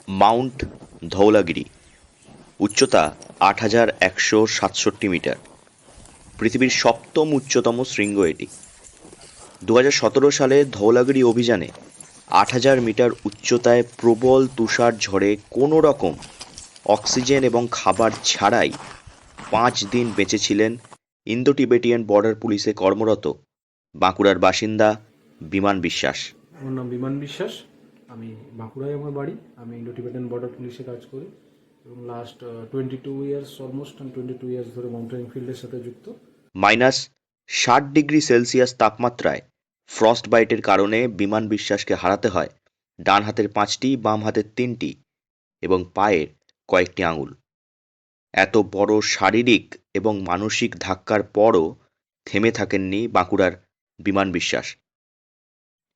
Mount Dhaulagiri, উচ্চতা ৮,১৬৭ metre. পৃথিবীর সপ্তম উচ্চতম শৃঙ্গ এটি। ২০১৭ সালে ধৌলাগিরি অভিযানে ৮,০০০ মিটার উচ্চতায় প্রবল তুষার ঝড়ে কোনো রকম অক্সিজেন এবং খাবার ছাড়াই ৫ দিন বেঁচে ছিলেন ইন্দো টিবেটিয়ান বর্ডার পুলিশে কর্মরত বাঁকুড়ার বাসিন্দা বিমান বিশ্বাস। আমার নাম বিমান বিশ্বাস। আমি বাঁকুড়ায় আমার বাড়ি। আমি ইন্ডো টিবেটান বর্ডার পুলিশে কাজ করি এবং লাস্ট 22 ইয়ার্স অলমোস্ট আমি 22 ইয়ার্স ধরে মাউন্টেনিং ফিল্ডের সাথে যুক্ত। -60°C তাপমাত্রায় ফ্রস্ট বাইটের কারণে বিমান বিশ্বাসকে হারাতে হয় ডান হাতের 5টি, বাম হাতের 3টি এবং পায়ের কয়েকটি আঙুল। এত বড় শারীরিক এবং মানসিক ধাক্কার পরও থেমে থাকেননি বাঁকুড়ার বিমান বিশ্বাস।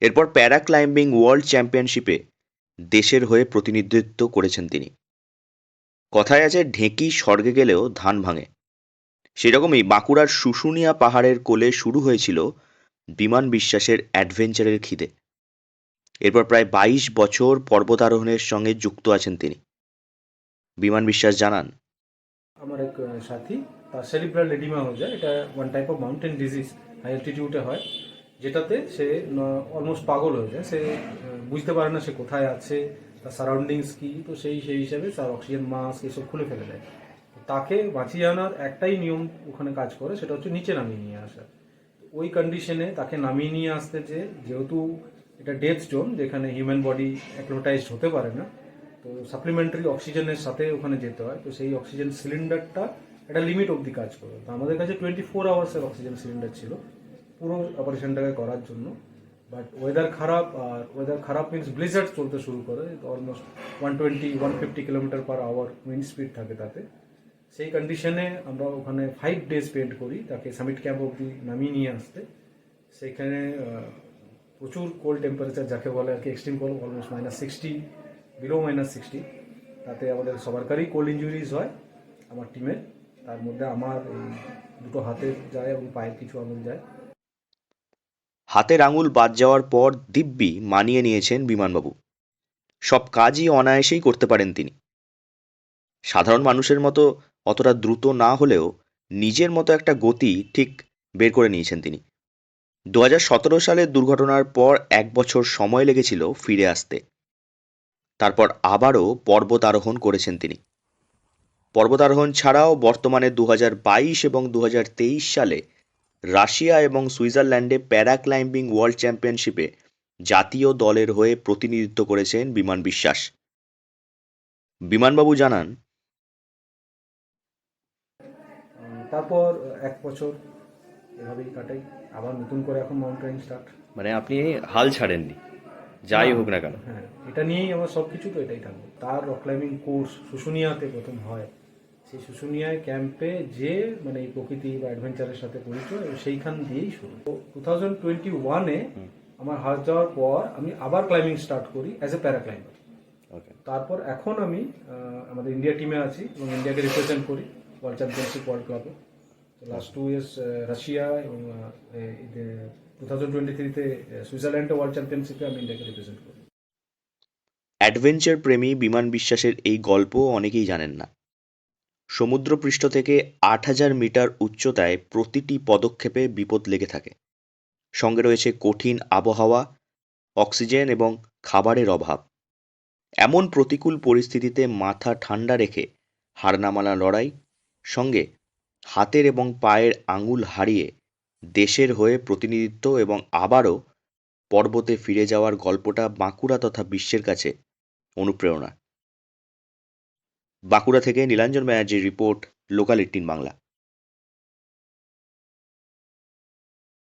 এরপর প্যারা ক্লাইম্বিং ওয়ার্ল্ড চ্যাম্পিয়নশিপে দেশের হয়ে প্রতিনিধিত্ব করেছেন তিনি। কথায় আছে, ঢেঁকি স্বর্গে গেলেও ধান ভাঙে। সেরকমই বাঁকুড়ার শুশুনিয়া পাহাড়ের কোলে শুরু হয়েছিল বিমান বিশ্বাসের অ্যাডভেঞ্চারের খিদে। এরপর প্রায় 22 বছর পর্বতারোহণের সঙ্গে যুক্ত আছেন তিনি। বিমান বিশ্বাস জানান, আমার এক সাথী, তার সেরিব্রাল এডিমা হয়ে যায়। এটা one type of mountain disease, high অ্যালটিটিউডে হয়, যেটাতে সে অলমোস্ট পাগল হয়ে যায়। সে বুঝতে পারে না সে কোথায় আছে, তার সারাউন্ডিংস কী। তো সেই হিসাবে তার অক্সিজেন মাস্ক এসব খুলে ফেলে দেয়। তাকে বাঁচিয়ে আনার একটাই নিয়ম ওখানে কাজ করে, সেটা হচ্ছে নিচে নামিয়ে নিয়ে আসা। ওই কন্ডিশনে তাকে নামিয়ে নিয়ে আসতে, যেহেতু এটা ডেথ জোন যেখানে হিউম্যান বডি অ্যাক্লোটাইজড হতে পারে না, তো সাপ্লিমেন্টারি অক্সিজেনের সাথে ওখানে যেতে হয়। তো সেই অক্সিজেন সিলিন্ডারটা একটা লিমিট অবধি কাজ করে। তো আমাদের কাছে 24 আওয়ার্সের অক্সিজেন সিলিন্ডার ছিল পুরো অপারেশনটাকে করার জন্য। বাট ওয়েদার খারাপ, আর ওয়েদার খারাপ মিনস ব্লিজার্ড চলতে শুরু করে। Almost 120-150 kilometre per hour wind speed থাকে তাতে। সেই কন্ডিশনে আমরা ওখানে 5 ডে স্পেন্ড করি তাকে সামিট ক্যাম্প অবধি নামিয়ে নিয়ে আসতে। সেখানে প্রচুর কোল্ড টেম্পারেচার, যাকে বলে আর কি এক্সট্রিম কোল্ড, অলমোস্ট -60, বিলো -60। তাতে আমাদের সবারকারই কোল্ড ইঞ্জুরিজ হয় আমার টিমের। তার মধ্যে আমার দুটো হাতের যায় এবং পায়ের কিছু আঙুল যায়। হাতের আঙুল বাদ যাওয়ার পর দিব্যি মানিয়ে নিয়েছেন বিমানবাবু। সব কাজই অনায়াসেই করতে পারেন তিনি। সাধারণ মানুষের মতো অতটা দ্রুত না হলেও নিজের মতো একটা গতি ঠিক বের করে নিয়েছেন তিনি। ২০১৭ সালের দুর্ঘটনার পর ১ বছর সময় লেগেছিল ফিরে আসতে। তারপর আবারও পর্বতারোহণ করেছেন তিনি। পর্বতারোহণ ছাড়াও বর্তমানে ২০২২ এবং ২০২৩ সালে রাশিয়া এবং সুইজারল্যান্ডে প্যারা ক্লাইম্বিং ওয়ার্ল্ড চ্যাম্পিয়নশিপে জাতীয় দলের হয়ে প্রতিনিধিত্ব করেছেন বিমান বিশ্বাস। বিমানবাবু জানান, তারপর 1 বছর এভাবেই কাটাই, আবার নতুন করে এখন মাউন্টেনিং স্টার্ট। মানে আপনি হাল ছাড়েননি, যাই হোক না কেন। হ্যাঁ, এটা নিয়েই আমার সব কিছু, তো এটাই থাকবে। তার রক ক্লাইম্বিং কোর্স শুশুনিয়াতে প্রথম হয়। সেই শুশুনিয়ায় ক্যাম্পে যে মানে এই প্রকৃতি বা অ্যাডভেঞ্চারের সাথে পরিচয়, সেইখান দিয়েই শুরু। তো 2021-এ আমার হাত যাওয়ার পর আমি আবার ক্লাইম্বিং স্টার্ট করি অ্যাজ এ প্যারা ক্লাইম্বার। তারপর এখন আমি আমাদের ইন্ডিয়া টিমে আছি এবং ইন্ডিয়াকে রিপ্রেজেন্ট করি ওয়ার্ল্ড চ্যাম্পিয়নশিপ ওয়ার্ল্ড ক্লাবে। লাস্ট 2 ইয়ার্স রাশিয়া এবং 2023-তে সুইজারল্যান্ডে ওয়ার্ল্ড চ্যাম্পিয়নশিপে আমি ইন্ডিয়াকে রিপ্রেজেন্ট করি। অ্যাডভেঞ্চার প্রেমী বিমান বিশ্বাসের এই গল্প অনেকেই জানেন না। সমুদ্রপৃষ্ঠ থেকে ৮,০০০ মিটার উচ্চতায় প্রতিটি পদক্ষেপে বিপদ লেগে থাকে। সঙ্গে রয়েছে কঠিন আবহাওয়া, অক্সিজেন এবং খাবারের অভাব। এমন প্রতিকূল পরিস্থিতিতে মাথা ঠান্ডা রেখে হার না মানা লড়াই, সঙ্গে হাতের এবং পায়ের আঙুল হারিয়ে দেশের হয়ে প্রতিনিধিত্ব এবং আবারও পর্বতে ফিরে যাওয়ার গল্পটা বাঁকুড়া তথা বিশ্বের কাছে অনুপ্রেরণা। বাঁকুড়া থেকে নীলাঞ্জন ব্যানার্জির রিপোর্ট, লোকাল 18 বাংলা।